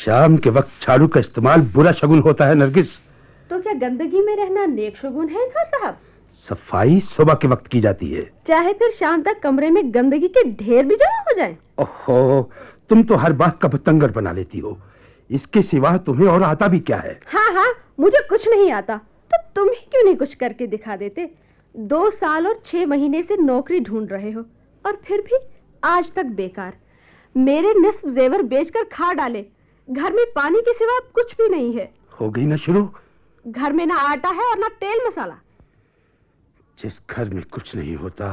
शाम के वक्त झाड़ू का इस्तेमाल बुरा शगुन होता है नरगिस। तो क्या गंदगी में रहना नेक शगुन है इजहार साहब? सफाई सुबह के वक्त की जाती है, चाहे फिर शाम तक कमरे में गंदगी के ढेर भी जमा हो जाए। ओहो, तुम तो हर बात का बतंगड़ बना लेती हो। इसके सिवा तुम्हें और आता भी क्या है? हाँ हाँ, मुझे कुछ नहीं आता, तो तुम ही क्यों नहीं कुछ करके दिखा देते? 2 साल और 6 महीने से नौकरी ढूंढ रहे हो और फिर भी आज तक बेकार। मेरे निस्फ जेवर बेचकर खा डाले। घर में पानी के सिवा कुछ भी नहीं है। हो गई ना शुरू? घर में ना आटा है और ना तेल मसाला। जिस घर में कुछ नहीं होता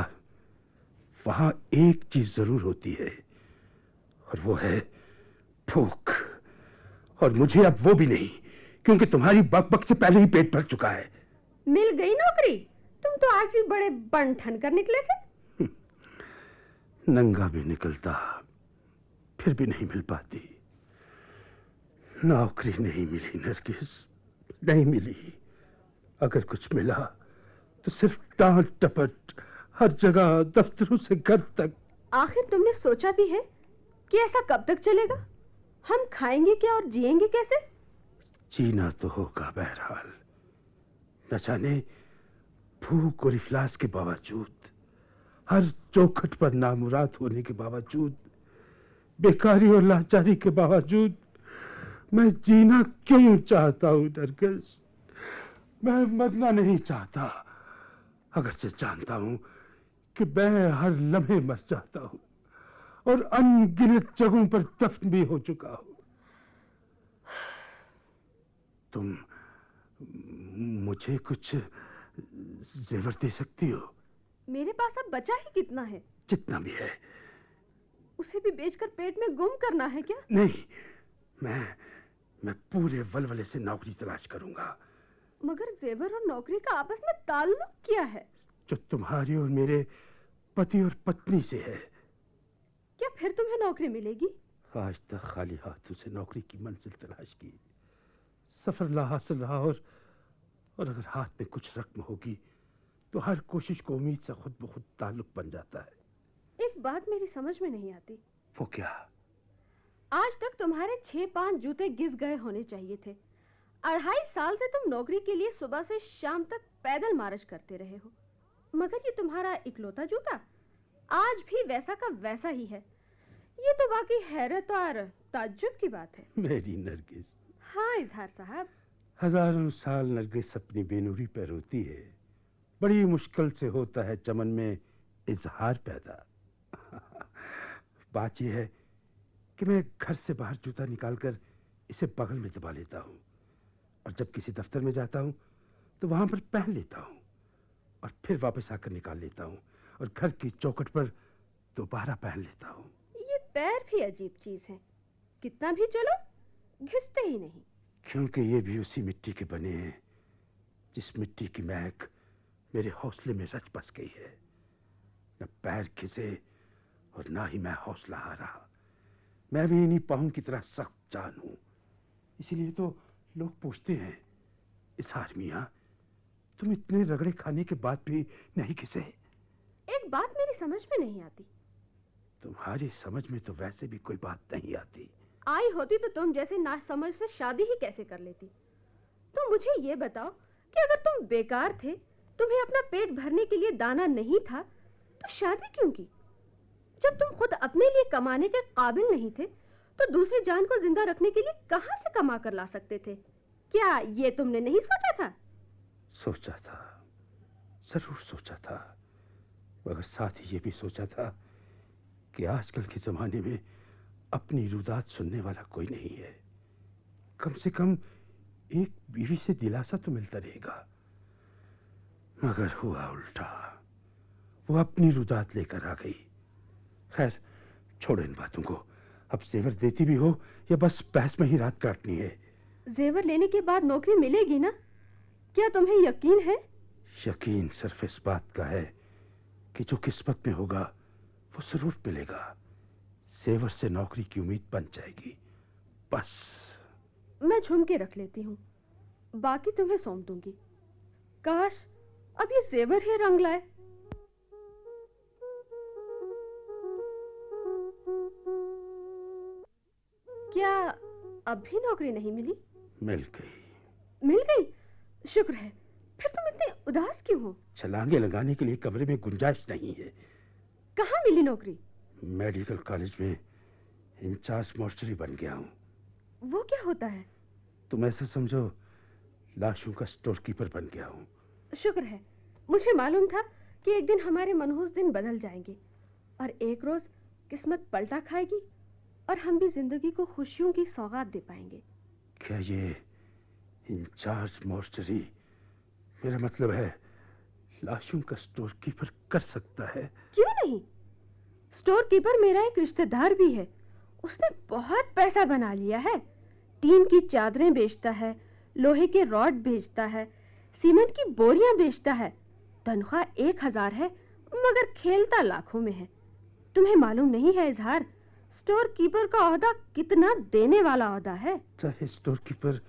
वहां एक चीज जरूर होती है, और वो है भूख। और मुझे अब वो भी नहीं, क्योंकि तुम्हारी बक से पहले ही पेट भर चुका है। मिल गई नौकरी? तुम तो आज भी बड़े बन ठन कर निकले थे। नंगा भी निकलता फिर भी नहीं मिल पाती। नौकरी नहीं मिली नरगिस, नहीं मिली। अगर कुछ मिला तो सिर्फ डांट टपट, हर जगह, दफ्तरों से घर तक। आखिर तुमने सोचा भी है कि ऐसा कब तक चलेगा? हम खाएंगे क्या और जिएंगे कैसे? जीना तो होगा बहरहाल। न जाने भूख और इफलास के बावजूद, हर चौखट पर नामुराद होने के बावजूद, बेकारी और लाचारी के बावजूद मैं जीना क्यों चाहता हूं नरगिस? मैं मरना नहीं चाहता, अगर से जानता हूं कि मैं हर लम्हे मर जाता हूं और अनगिनत जगहों पर दफन भी हो चुका हूं। तुम मुझे कुछ जेवर दे सकती हो? मेरे पास अब बचा ही कितना है? जितना भी है। उसे भी बेचकर पेट में गुम करना है क्या? नहीं, मैं पूरे वलवले से नौकरी तलाश करूंगा। मगर जेवर और नौकरी का आपस में ताल्लुक क्या है? जो तुम्हारी और मेरे पति और पत्नी से है। क्या फिर तुम्हें नौकरी मिलेगी? आज तक खाली हाथों से नौकरी की मंजिल तलाश की, सफर ला हासिल रहा, और अगर हाथ में कुछ रकम होगी तो हर कोशिश को उम्मीद से खुद ब खुद ताल्लुक बन जाता है। एक बात मेरी समझ में नहीं आती। वो क्या? आज तक तुम्हारे 6-5 जूते घिस गए होने चाहिए थे। 2.5 साल से तुम नौकरी के लिए सुबह से शाम तक पैदल मार्च करते रहे हो, मगर ये तुम्हारा इकलौता जूता आज भी वैसा का वैसा ही है। ये तो वाकई हैरत और ताज्जुब की बात है। मेरी नरगिस। हाँ इजहार साहब। हजारों साल नरगिस अपनी बेनूरी पर रोती है। बड़ी मुश्किल से होता है चमन में इजहार पैदा। बात यह है कि मैं घर से बाहर जूता निकालकर इसे बगल में दबा लेता हूं, और जब किसी दफ्तर में जाता हूं तो वहां पर पहन लेता हूं, और फिर वापस आकर निकाल लेता हूं, और घर की चौखट पर दोबारा पहन लेता हूं। ये पैर भी अजीब चीज है, कितना भी चलो घिसते ही नहीं। क्योंकि ये भी उसी मिट्टी के बने हैं जिस मिट्टी की महक मेरे हौसले में रच बस गई है। न पैर घिसे और ना ही मैं हौसला हारा। मैं भी इन्हीं पाँव की तरह सख्त जान हूं। इसीलिए तो लोग पूछते हैं, इजहार मियां, तुम इतने रगड़े खाने के बाद भी नहीं घिसे? एक बात मेरी समझ में नहीं आती। तुम्हारी समझ में तो वैसे भी कोई बात नहीं आती। आई होती तो तुम जैसे नासमझ से शादी ही कैसे कर लेती? तो मुझे ये बताओ कि अगर तुम बेकार थे, तुम्हें अपना पेट भरने के लिए दाना नहीं था, तो शादी क्यों की? जब तुम खुद अपने लिए कमाने के काबिल नहीं थे, तो दूसरी जान को जिंदा रखने के लिए कहां से कमा कर ला सकते थे? क्या ये तुमने नहीं सोचा था? सोचा था, जरूर सोचा था, मगर साथ ही ये भी सोचा था कि आजकल के जमाने में अपनी रुदात सुनने वाला कोई नहीं है। कम से कम एक बीवी से दिलासा तो मिलता रहेगा। मगर हुआ उल्टा, वो अपनी रुदात लेकर आ गई। खैर छोड़ो इन बातों को। अब जेवर देती भी हो या बस बहस में ही रात काटनी है? जेवर लेने के बाद नौकरी मिलेगी ना? क्या तुम्हें यकीन है? यकीन सिर्फ इस बात का है कि जो किस्मत में होगा वो जरूर मिलेगा। जेवर से नौकरी की उम्मीद बन जाएगी, बस। मैं झुमके रख लेती हूँ, बाकी तुम्हें सौंप दूंगी। काश अब ये जेवर ही रंग लाए। क्या अब भी नौकरी नहीं मिली? मिल गई। मिल गई? शुक्र है। फिर तुम इतने उदास क्यों हो? छलांगे लगाने के लिए कमरे में गुंजाइश नहीं है। कहाँ मिली नौकरी? मेडिकल कॉलेज में इंचार्ज मास्टरी बन गया हूँ। वो क्या होता है? तुम ऐसा समझो लाशों का स्टोर कीपर बन गया हूँ। शुक्र है। मुझे मालूम था कि एक दिन हमारे मनहूस दिन बदल जाएंगे और एक रोज किस्मत पलटा खाएगी और हम भी जिंदगी को खुशियों की सौगात दे पाएंगे। क्या ये इंचार्ज मास्टरी, मेरा मतलब है लाशों का स्टोर कीपर कर सकता है? क्यों नहीं? स्टोर कीपर मेरा एक रिश्तेदार भी है। उसने बहुत पैसा बना लिया है। टीन की चादरें बेचता है, लोहे के रॉड बेचता है, सीमेंट की बोरियां बेचता है। तनख्वाह 1000 है, मगर खेलता लाखों में है। तुम्हें मालूम नहीं है इजहार, स्टोर कीपर का ओहदा कितना देने वाला ओहदा है। चाहे स्टोर कीपर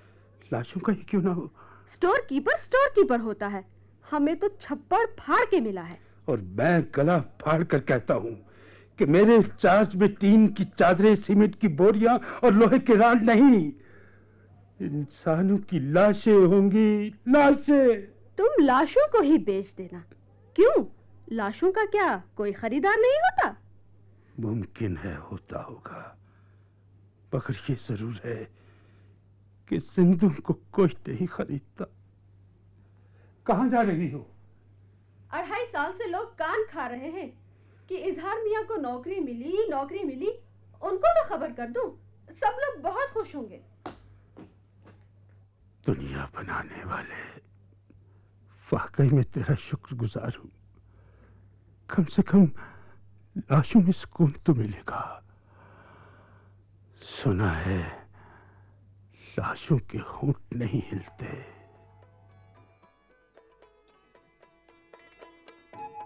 लाशों का ही क्यों ना हो। स्टोर कीपर होता है। हमें तो छप्पड़ फाड़ के मिला है। और मैं गला फाड़ कर कहता हूँ कि मेरे चार्ज में टीन की चादरें, सीमेंट की बोरियां और लोहे के रॉड नहीं, इंसानों की लाशें होंगी, लाशें। तुम लाशों को ही बेच देना। क्यों? लाशों का क्या कोई खरीदार नहीं होता? मुमकिन है होता होगा, मगर ये जरूर है कि सिंधु को कोई नहीं खरीदता। कहाँ जा रही हो? 2.5 साल से लोग कान खा रहे हैं कि इजहार मियां को नौकरी मिली। उनको तो खबर कर दूं, सब लोग बहुत खुश होंगे। दुनिया बनाने वाले, वाकई में तेरा शुक्रगुजार हूं। कम से कम लाशों में सुकून तो मिलेगा। सुना है लाशों के होंठ नहीं हिलते।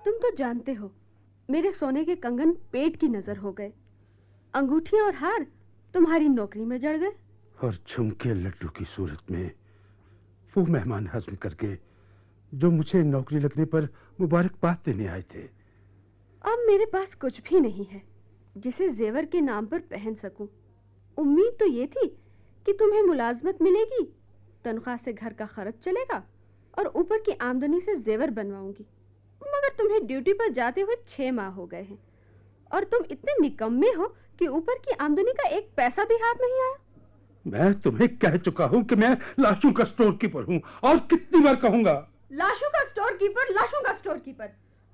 तुम तो जानते हो मेरे सोने के कंगन पेट की नजर हो गए। अंगूठियां और हार तुम्हारी नौकरी में जड़ गए। और झुमके लड्डू की सूरत में वो मेहमान हजम करके जो मुझे नौकरी लगने पर मुबारकबाद देने आए थे। अब मेरे पास कुछ भी नहीं है जिसे जेवर के नाम पर पहन सकूं। उम्मीद तो ये थी कि तुम्हें मुलाजमत मिलेगी, तनख्वाह से घर का खर्च चलेगा और ऊपर की आमदनी से जेवर बनवाऊंगी। मगर तुम्हें ड्यूटी पर जाते हुए 6 माह हो गए हैं और तुम इतने निकम्मे हो कि ऊपर की आमदनी का एक पैसा भी हाथ नहीं आया। मैं तुम्हें कह चुका हूं कि मैं लाशों का स्टोर कीपर हूं, और कितनी बार कहूंगा? लाशों का स्टोर कीपर।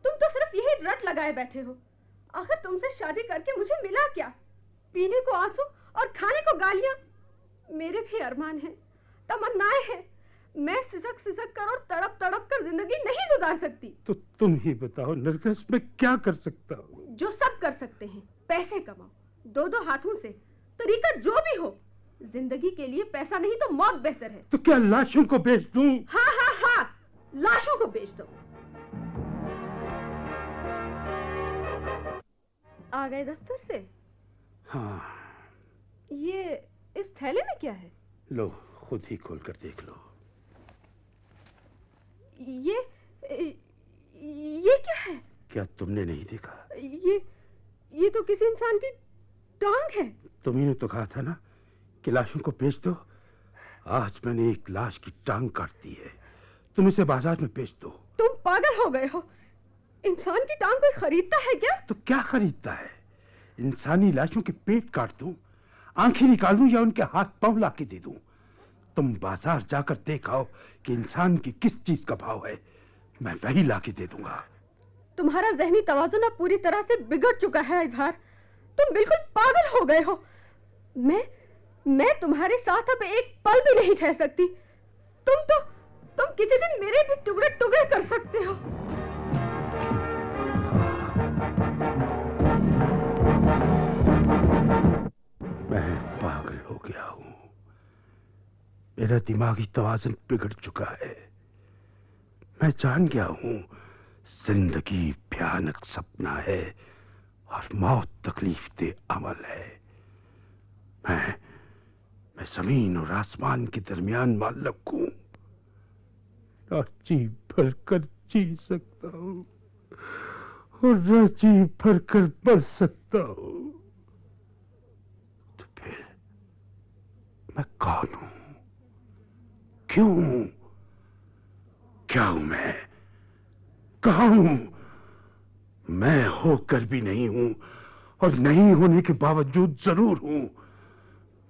तुम तो सिर्फ यही रट लगाए बैठे हो। आखिर तुमसे शादी करके मुझे मिला क्या? पीने को आंसू और खाने को गालियां। मेरे भी अरमान हैं, तमन्नाएं हैं। मैं सिसक कर और तड़प कर जिंदगी नहीं गुजार सकती। तो तुम ही बताओ नरगिस, मैं क्या कर सकता हूँ? जो सब कर सकते हैं, पैसे कमाओ, 2 हाथों से, तरीका जो भी हो। जिंदगी के लिए पैसा नहीं तो मौत बेहतर है। तो क्या लाशों को बेच दूं? हाँ, लाशों को बेच दो। आ गए दफ्तर से? हाँ। ये इस थैले में क्या है? लो, खुद ही खोल कर देख लो। ये क्या है? क्या तुमने नहीं देखा? ये तो किसी इंसान की टांग है। तुम्ही ने तो कहा था ना कि लाशों को बेच दो। आज मैंने एक लाश की टांग काट दी है। तुम इसे बाजार में बेच दो। तुम पागल हो गए हो। इंसान की टांग कोई खरीदता है क्या? तो क्या खरीदता है? इंसानी लाशों के पेट काट दूं, आंखें निकाल दूं या उनके हाथ पांव ला के दे दूं? तुम बाजार जाकर देखाओ कि इंसान की किस चीज का भाव है, मैं वही ला के दे दूंगा। तुम्हारा जहनी तवाजुन अब पूरी तरह से बिगड़ चुका है इजहार। तुम बिल्कुल पागल हो गए हो। मैं तुम्हारे साथ अब एक पल भी नहीं ठहर सकती। तुम किसी दिन मेरे भी टुकड़े टुकड़े कर सकते हो। मैं पागल हो गया हूं। मेरा दिमागी तवाज़ुन बिगड़ चुका है। मैं जान गया हूं जिंदगी भयानक सपना है और मौत तकलीफ दे अमल है। मैं जमीन और आसमान के दरमियान मालक हूं। ना जी भर कर जी सकता हूं और ना जी भर कर मर सकता हूं। तो फिर मैं कौन हूं, क्यों हूं, क्या हूं मैं, कहां हूं? मैं होकर भी नहीं हूं और नहीं होने के बावजूद जरूर हूं।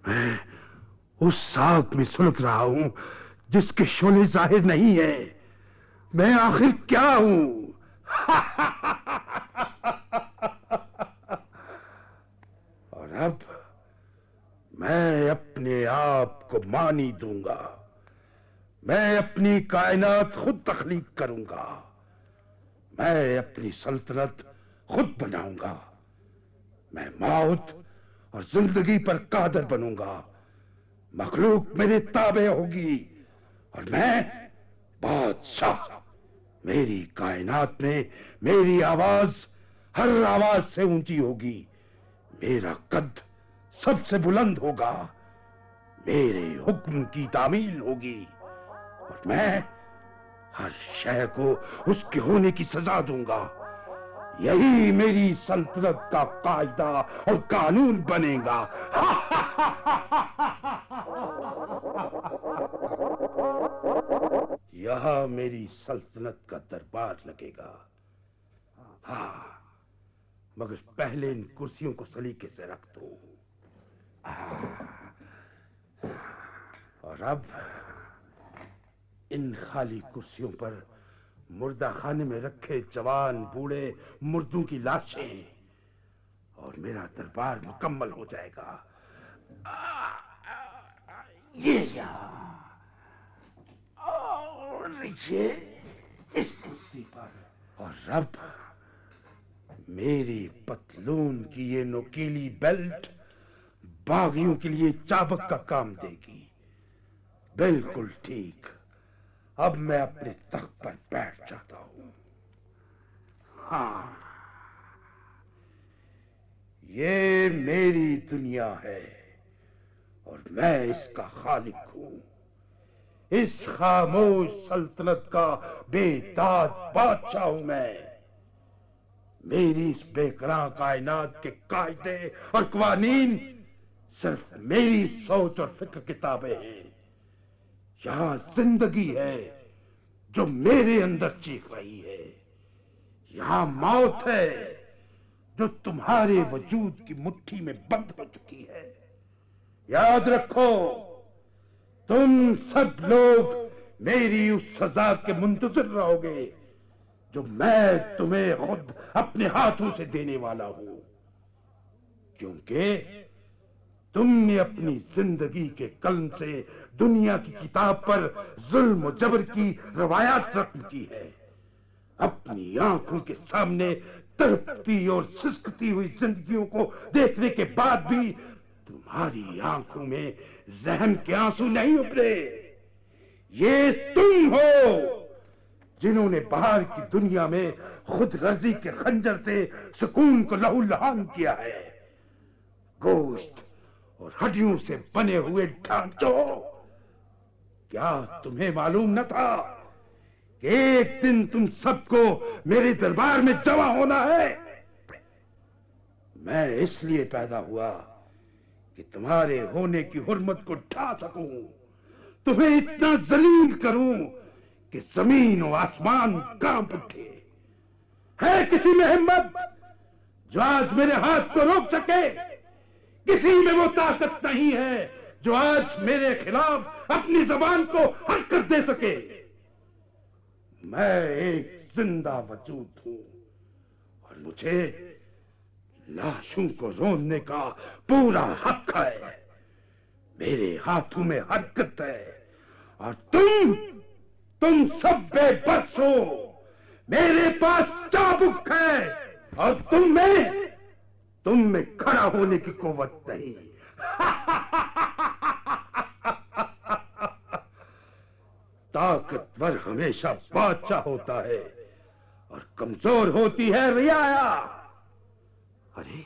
मैं उस आग में सुलग रहा हूं जिसके शोले जाहिर नहीं है। मैं आखिर क्या हूं? और अब मैं अपने आप को मानी दूंगा। मैं अपनी कायनात खुद तख्लीक करूंगा। मैं अपनी सल्तनत खुद बनाऊंगा। मैं मौत और जिंदगी पर कादर बनूंगा। मखलूक मेरे ताबे होगी और मैं बादशाह। मेरी कायनात में मेरी आवाज हर आवाज से ऊंची होगी। मेरा कद सबसे बुलंद होगा। मेरे हुक्म की तामील होगी और मैं हर शय को उसके होने की सजा दूंगा। यही मेरी सल्तनत का कायदा और कानून बनेगा। यहां मेरी सल्तनत का दरबार लगेगा। हाँ, मगर पहले इन कुर्सियों को सलीके से रख दो। और अब इन खाली कुर्सियों पर मुर्दा खाने में रखे जवान बूढ़े मुर्दों की लाशें, और मेरा दरबार मुकम्मल हो जाएगा। ये यहाँ और ये इस कुर्सी पर। और अब मेरी पतलून की ये नुकीली बेल्ट बागियों के लिए चाबक का काम देगी। बिल्कुल ठीक। अब मैं अपने तख्त पर बैठ जाता हूं। हाँ, ये मेरी दुनिया है और मैं इसका खालिक हूं। इस खामोश सल्तनत का बेताज बादशाह हूं मैं। मेरी इस बेकरां कायनात के कायदे और कवानीन सिर्फ मेरी सोच और फिक्र किताबें हैं। यहां जिंदगी है जो मेरे अंदर चीख रही है। यहां मौत है जो तुम्हारे वजूद की मुट्ठी में बंद हो चुकी है। याद रखो, तुम सब लोग मेरी उस सजा के मुंतजिर रहोगे जो मैं तुम्हें खुद अपने हाथों से देने वाला हूं। क्योंकि तुमने अपनी जिंदगी के कलम से दुनिया की किताब पर जुल्म और जबर की रवायात रकम की है। अपनी आंखों के सामने तड़पती और सिसकती हुई जिंदगियों को देखने के बाद भी तुम्हारी आंखों में रहम के आंसू नहीं उभरे। ये तुम हो जिन्होंने बाहर की दुनिया में खुद गर्जी के खंजर से सुकून को लहूलुहान किया है। गोश्त और हड्डियों से बने हुए ढांचों, क्या तुम्हें मालूम न था कि एक दिन तुम सबको मेरे दरबार में जमा होना है? मैं इसलिए पैदा हुआ कि तुम्हारे होने की हुर्मत को ढा सकूं, तुम्हें इतना जलील करूं कि जमीन और आसमान कांप उठे। है किसी में हिम्मत जो आज मेरे हाथ को रोक सके? किसी में वो ताकत नहीं है जो आज मेरे खिलाफ अपनी जबान को हरकत दे सके। मैं एक जिंदा वजूद हूं और मुझे लाशों को रोने का पूरा हक है। मेरे हाथों में हरकत है और तुम सब बेबस हो। मेरे पास चाबुक है और तुम में खड़ा होने की कुव्वत नहीं। ताकतवर हमेशा बादशाह होता है और कमजोर होती है रियाया। अरे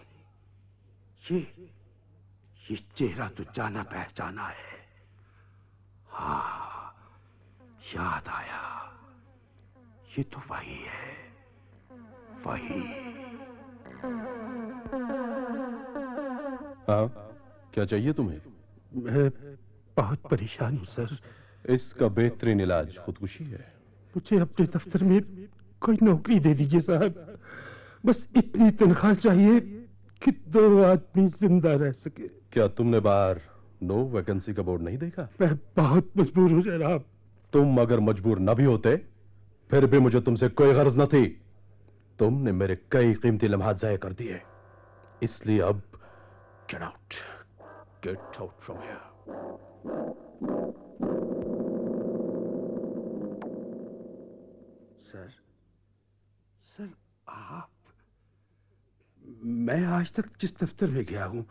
ये चेहरा तो जाना पहचाना है। हाँ, याद आया, ये तो वही है, वही। हाँ, क्या चाहिए तुम्हें? बहुत परेशान हूँ सर। इसका बेहतरीन इलाज खुदकुशी है। मुझे अपने दफ्तर में कोई नौकरी दे दीजिए साहब। बस इतनी तनख्वाह चाहिए कि 2 आदमी जिंदा रह सके। क्या तुमने बाहर नो वैकेंसी का बोर्ड नहीं देखा? मैं बहुत मजबूर हूँ जनाब। तुम अगर मजबूर न भी होते फिर भी मुझे तुमसे कोई गर्ज न थी। तुमने मेरे कई कीमती लम्हात जाया कर दिए, इसलिए अब get out from here. Sir आप, मैं आज तक जिस दफ्तर में गया हूं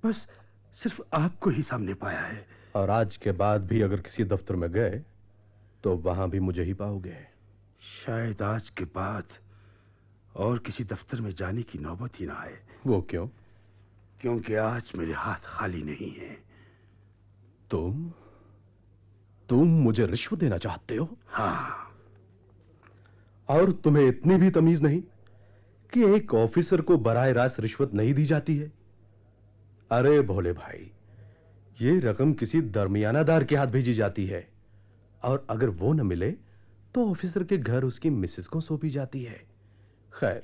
बस सिर्फ आपको ही सामने पाया है। और आज के बाद भी अगर किसी दफ्तर में गए तो वहां भी मुझे ही पाओगे। शायद आज के बाद और किसी दफ्तर में जाने की नौबत ही ना आए। वो क्यों? क्योंकि आज मेरे हाथ खाली नहीं है। तुम मुझे रिश्वत देना चाहते हो? हाँ। और तुम्हें इतनी भी तमीज नहीं कि एक ऑफिसर को बराह रास्त रिश्वत नहीं दी जाती है? अरे भोले भाई, ये रकम किसी दरमियानादार के हाथ भेजी जाती है और अगर वो न मिले तो ऑफिसर के घर उसकी मिसेस को सौंपी जाती है। खैर,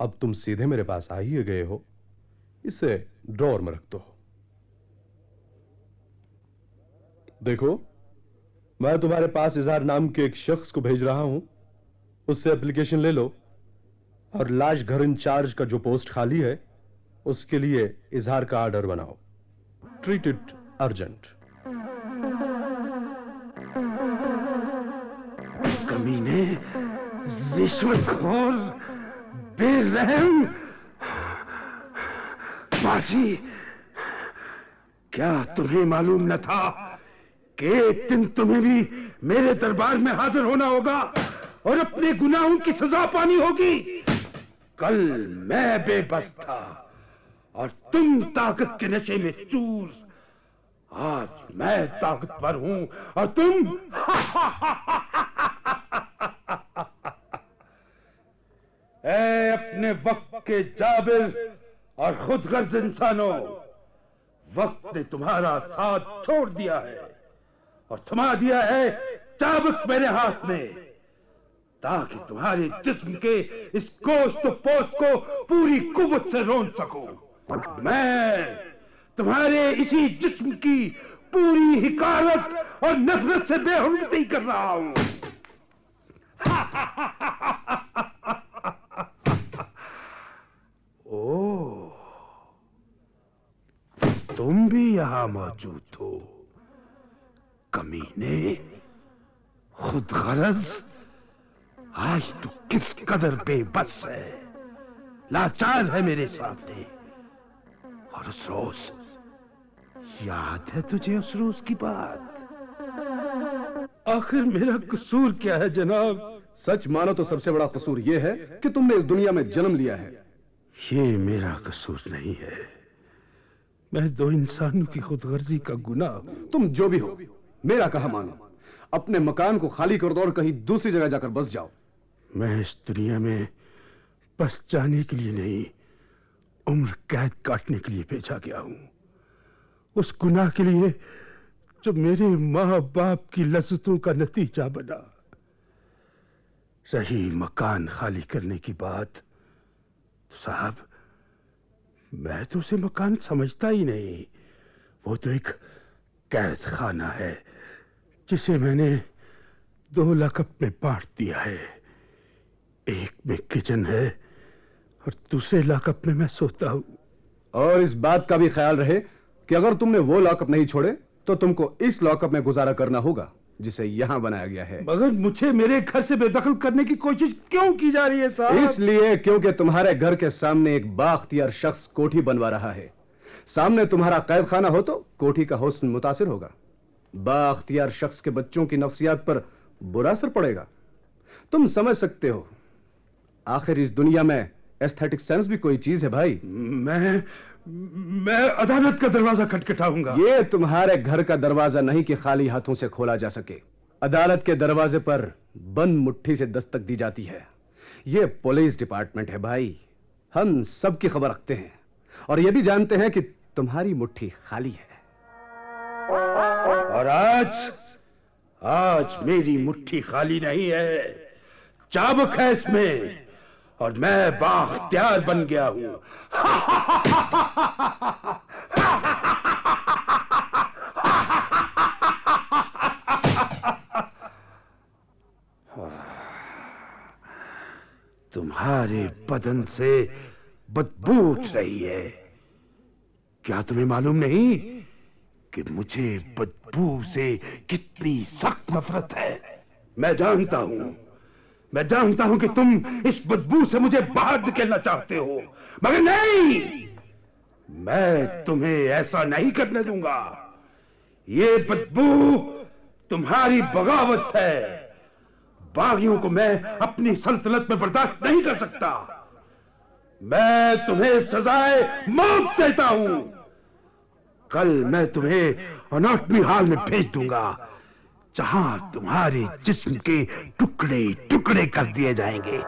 अब तुम सीधे मेरे पास आ ही गए हो, इसे ड्रॉअर में रख दो। देखो, मैं तुम्हारे पास इजहार नाम के एक शख्स को भेज रहा हूं, उससे एप्लीकेशन ले लो और लाश घर इंचार्ज का जो पोस्ट खाली है उसके लिए इजहार का ऑर्डर बनाओ। Treat it urgent. कमीने, रिश्वतखोर, बेरहम, बाजी, क्या तुम्हें मालूम न था कि एक दिन तुम्हें भी मेरे दरबार में हाजिर होना होगा और अपने गुनाहों की सजा पानी होगी? कल मैं बेबस था और तुम ताकत के नशे में चूर। आज मैं ताकतवर हूं और तुम ऐ अपने वक्त के जाबिर और खुदगर्ज इंसानों, वक्त ने तुम्हारा साथ छोड़ दिया है और थमा दिया है चाबुक मेरे हाथ में, ताकि तुम्हारे जिस्म के इस गोश्त पोस्ट को पूरी कुव्वत से रोन सकूं। मैं तुम्हारे इसी जिस्म की पूरी हिकारत और नफरत से बेहुर्मती कर रहा हूं। ओ, तुम भी यहां मौजूद हो? कमीने, खुदगर्ज, आज तू किस कदर बेबस है, लाचार है मेरे सामने। और उस रोज, याद है तुझे उस रोज की बात? आखिर मेरा कसूर क्या है जनाब? सच मानो तो सबसे बड़ा कसूर यह है कि तुमने इस दुनिया में जन्म लिया है। ये मेरा कसूर नहीं है, मैं 2 इंसानों की खुदगर्जी का गुनाह। तुम जो भी हो, मेरा कहा मानो। अपने मकान को खाली कर दो और कहीं दूसरी जगह जाकर बस जाओ। मैं इस दुनिया में बस जाने के लिए नहीं, उम्र कैद काटने के लिए भेजा गया हूं। उस गुनाह के लिए जो मेरे माँ बाप की लज्जतों का नतीजा बना। रही मकान खाली करने की बात, तो साहब, मैं तो उसे मकान समझता ही नहीं। वो तो एक कैद खाना है जिसे मैंने 2 लकब में बांट दिया है। एक में किचन है और दूसरे लॉकअप में मैं सोता हूं। और इस बात का भी ख्याल रहे कि अगर तुमने वो लॉकअप नहीं छोड़े तो तुमको इस लॉकअप में गुजारा करना होगा जिसे यहां बनाया गया है। मगर मुझे मेरे घर से बेदखल करने की कोशिश क्यों की जा रही है साहब? इसलिए क्योंकि तुम्हारे घर के सामने एक बाख्तियार शख्स कोठी बनवा रहा है। सामने तुम्हारा कैद खाना हो तो कोठी का हुस्न मुतासिर होगा, बाख्तियार शख्स के बच्चों की नफ्सियात पर बुरा असर पड़ेगा। तुम समझ सकते हो, आखिर इस दुनिया में एस्थेटिक सेंस भी कोई चीज है भाई। मैं अदालत का दरवाजा खटखटाऊंगा। ये तुम्हारे घर का दरवाजा नहीं कि खाली हाथों से खोला जा सके। अदालत के दरवाजे पर बंद मुट्ठी से दस्तक दी जाती है। ये पुलिस डिपार्टमेंट है भाई, हम सब की खबर रखते हैं और ये भी जानते हैं कि तुम्हारी मुट्ठी खाली है। और आज मेरी मुट्ठी खाली नहीं है, चाबुक है इसमें, और मैं बाख्तियार बन गया हूं। तुम्हारे बदन से बदबू उठ रही है। क्या तुम्हें मालूम नहीं कि मुझे बदबू से कितनी सख्त नफरत है? मैं जानता हूं कि तुम इस बदबू से मुझे बाहर धकेलना चाहते हो, मगर नहीं, मैं तुम्हें ऐसा नहीं करने दूंगा। ये बदबू तुम्हारी बगावत है। बागियों को मैं अपनी सल्तनत में बर्दाश्त नहीं कर सकता। मैं तुम्हें सजाए मौत देता हूं। कल मैं तुम्हें अनाटमी हॉल में भेज दूंगा, जहां तुम्हारे जिस्म के टुकड़े टुकड़े कर दिए जाएंगे।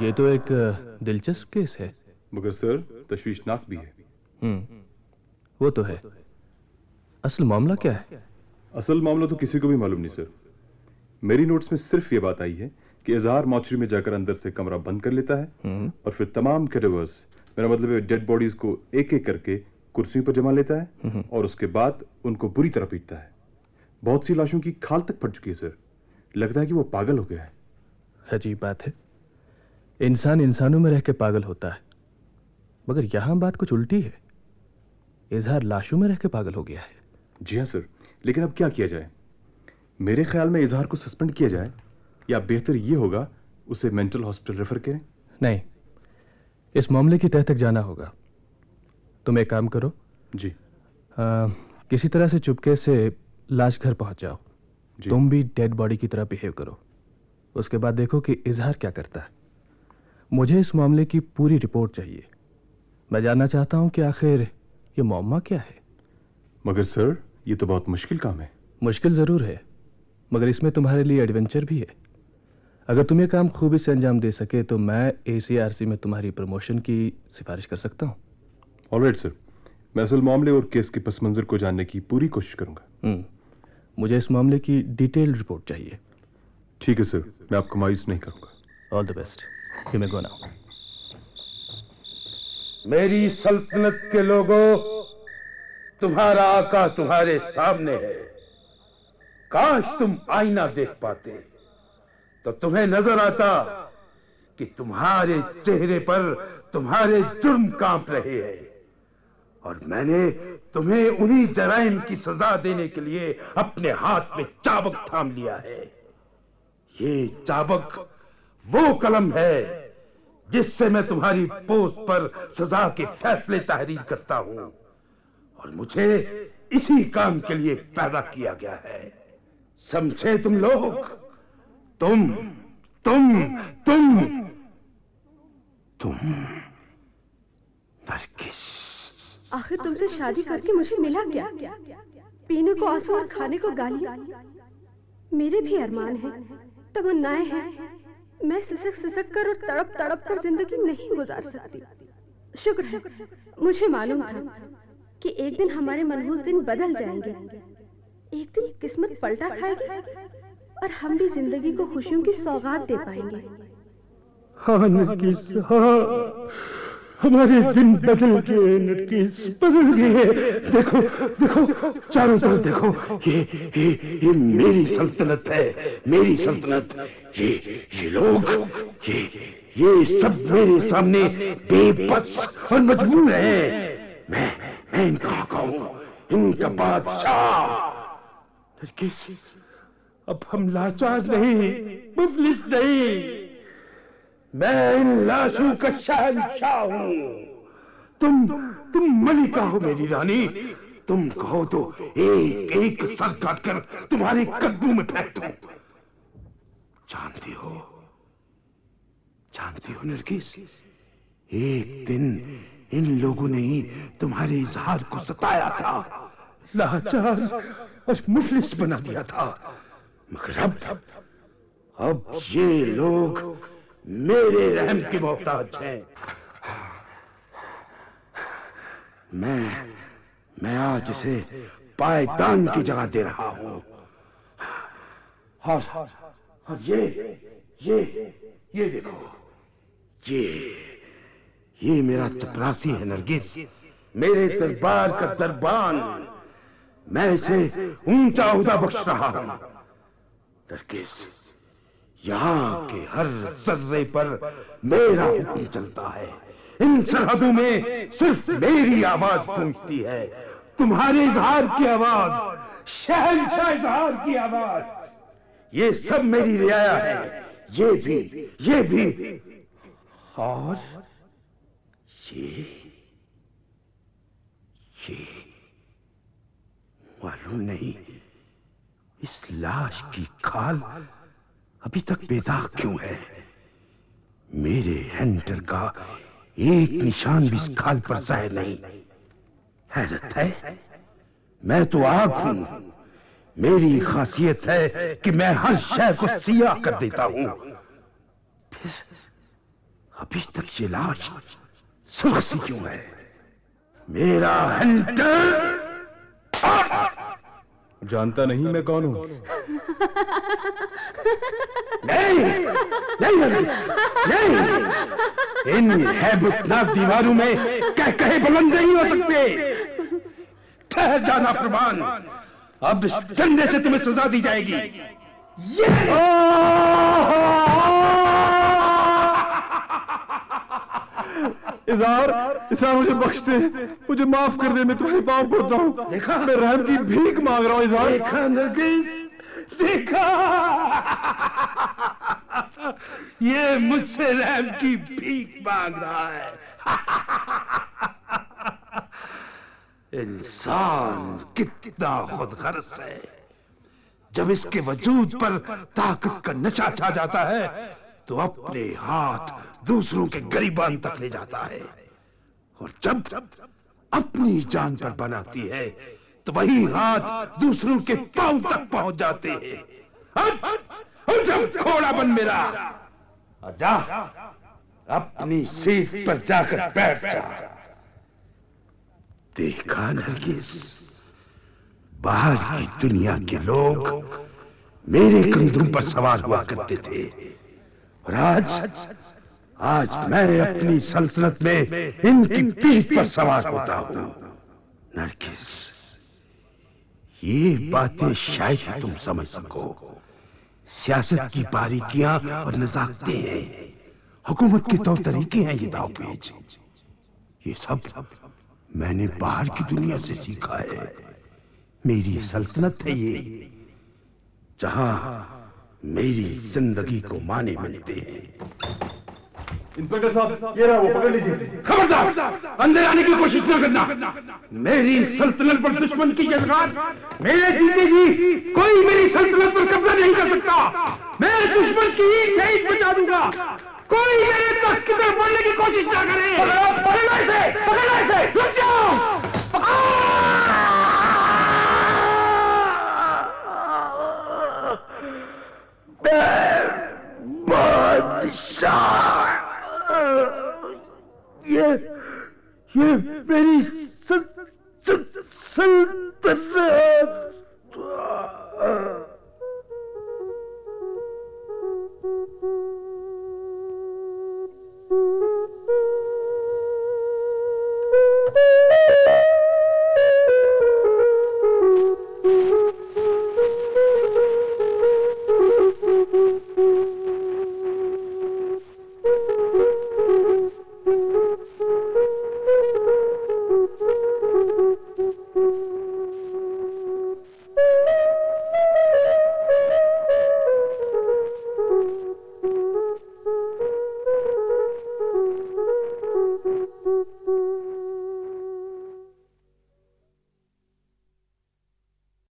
ये तो एक दिलचस्प केस है। मगर सर, तशवीशनाक भी है। वो तो है। असल मामला क्या है? असल मामला तो किसी को भी मालूम नहीं सर। मेरी नोट्स में सिर्फ ये बात आई है कि इजहार मॉर्चरी में जाकर अंदर से कमरा बंद कर लेता है और फिर तमाम कैडेवर्स, मेरा मतलब है डेड बॉडीज को एक एक करके कुर्सियों पर जमा लेता है और उसके बाद उनको बुरी तरह पीटता है। बहुत सी लाशों की खाल तक फट चुकी है सर। लगता है कि वो पागल हो गया है। अजीब बात है, इंसान इंसानों में रह के पागल होता है, मगर यहां बात कुछ उल्टी है। इजहार लाशों में रह के पागल हो गया है। जी हाँ सर, लेकिन अब क्या किया जाए? मेरे ख्याल में इजहार को सस्पेंड किया जाए, या बेहतर ये होगा उसे मेंटल हॉस्पिटल रेफर करें। नहीं, इस मामले की तह तक जाना होगा। तुम एक काम करो जी। किसी तरह से चुपके से लाश घर पहुंच जाओ। तुम भी डेड बॉडी की तरह बिहेव करो। उसके बाद देखो कि इजहार क्या करता है। मुझे इस मामले की पूरी रिपोर्ट चाहिए। मैं जानना चाहता हूं कि आखिर ये मौमा क्या है। मगर सर, ये तो बहुत मुश्किल काम है। मुश्किल जरूर है, मगर इसमें तुम्हारे लिए एडवेंचर भी है। अगर तुम ये काम खूबी से अंजाम दे सके तो मैं ACRC में तुम्हारी प्रमोशन की सिफारिश कर सकता हूँ। ऑलराइट सर, मैं असल मामले और केस के पस मंजर को जानने की पूरी कोशिश करूंगा। मुझे इस मामले की डिटेल्ड रिपोर्ट चाहिए। ठीक है सर, मैं आपको मायूस नहीं करूंगा। All the best. You may go now. मेरी सल्तनत के लोगों, तुम्हारा आका तुम्हारे सामने है। काश तुम आईना देख पाते तो तुम्हें नजर आता कि तुम्हारे चेहरे पर तुम्हारे जुर्म कांप रहे हैं, और मैंने तुम्हें उन्हीं जराइम की सजा देने के लिए अपने हाथ में चाबुक थाम लिया है। ये चाबुक वो कलम है जिससे मैं तुम्हारी पोस्ट पर सजा के फैसले तहरीर करता हूं, और मुझे इसी काम के लिए पैदा किया गया है। समझे तुम लोग? तुम नरगिस। आखिर तुमसे शादी करके मुझे मिला क्या? पीने को आंसू और खाने को गालियां। मेरे भी अरमान हैं, तमन्नाएं हैं। मैं सिसक कर और तड़प तड़प कर जिंदगी नहीं गुजार सकती। शुक्र है मुझे मालूम था कि एक दिन हमारे मनहूस दिन बदल जाएंगे। एक दिन किस्मत पलटा खाएगी और हम भी जिंदगी को खुशियों की सौगात दे पाएंगे। हाँ नरगिस, हाँ, हमारे दिन बदल गए नरगिस, बदल गए। देखो देखो, चारों तरफ देखो, ये मेरी सल्तनत है, मेरी सल्तनत। ये लोग, ये सब मेरे सामने बेबस और मजबूर हैं। मैं इनका आका हूं, इनका बादशाह। नरगिस, अब हम लाचार नहीं, मुफलिस नहीं। मैं इन लाशों का शहंशाह हूं। तुम मलिका हो मेरी रानी। तुम कहो तो एक एक सर काटकर तुम्हारे कदमों में फेंक दूं। जानती हो नरगिस, एक दिन इन लोगों ने ही तुम्हारे इजहार को सताया था, लाचार और मुफलिस बना दिया था। मगर अब ये लोग मेरे रहम के मोहताज हैं। मैं आज इसे पायदान की जगह दे रहा हूं। और ये देखो, ये मेरा चपरासी है नरगिस, मेरे दरबार का दरबान। मैं इसे ऊंचा ओहदा बख्श रहा हूं। नरगिस, यहाँ के हर जर्रे पर मेरा हुक्म चलता है। इन सरहदों में सिर्फ मेरी आवाज पहुंचती है। तुम्हारे इजहार की आवाज, शहंशाह इजहार की आवाज, ये सब मेरी रियाया है। ये भी और ये मालूम नहीं इस लाश की खाल अभी तक बेदाग क्यों है। मेरे हंटर का एक निशान भी इस खाल पर जाहिर नहीं। हैरत है, मैं तो आग हूं। मेरी खासियत है कि मैं हर शय को सियाह कर देता हूं। फिर अभी तक ये लाश सुर्ख सी क्यों है। मेरा हंटर जानता नहीं मैं कौन हूं? नहीं, इन हैबतनाक दीवारों में कहे बुलंद नहीं हो सकते। ठहर जाना फरमान, अब इस डंडे से तुम्हें सजा दी जाएगी। इज़हार मुझे बख्श दे, मुझे माफ कर दे, मैं तुम्हारे पांव पड़ता हूँ। देखा, मैं रहम की भीख मांग रहा हूँ इज़हार। देखा नरगिस, देखा, ये मुझसे रहम की भीख मांग रहा है। इंसान कितना खुदगर्ज है। जब इसके वजूद पर ताकत का नशा छा जाता है तो अपने हाथ दूसरों के गरिबान तक ले जाता है, और जब अपनी जान पर बनाती है तो वही हाथ दूसरों के पांव तक पहुंच जाते हैं। अब जब घोड़ा बन मेरा, और जा अपनी सीट पर जाकर बैठ जा। देखा नरगिस, बाहर की दुनिया के लोग मेरे कंधों पर सवार हुआ करते थे, और आज मैं अपनी सल्तनत में इनकी पीठ पर सवार होता हूं। नरगिस, ये बातें शायद ही तुम समझ सको। सियासत की बारीकियां और नजाकतें हैं, हुकूमत के तौर तरीके हैं ये दावपेच। ये सब मैंने बाहर की दुनिया से सीखा है। मेरी सल्तनत है ये, जहां मेरी जिंदगी को माने मिलते हैं। इंस्पेक्टर साहब, ये रहा वो, पकड़ लीजिए। खबरदार, अंदर आने की कोशिश न करना। मेरी सल्तनत पर दुश्मन की जलगार मेरे जीते जी कोई मेरी सल्तनत पर कब्जा नहीं कर सकता। मैं दुश्मन की ईंट से ईंट बचा दूंगा। कोई मेरे तख्त की तरफ बढ़ने की कोशिश ना करे। पकड़ो इसे, रुक जाओ। बादशाह, ये मेरी सल्तनत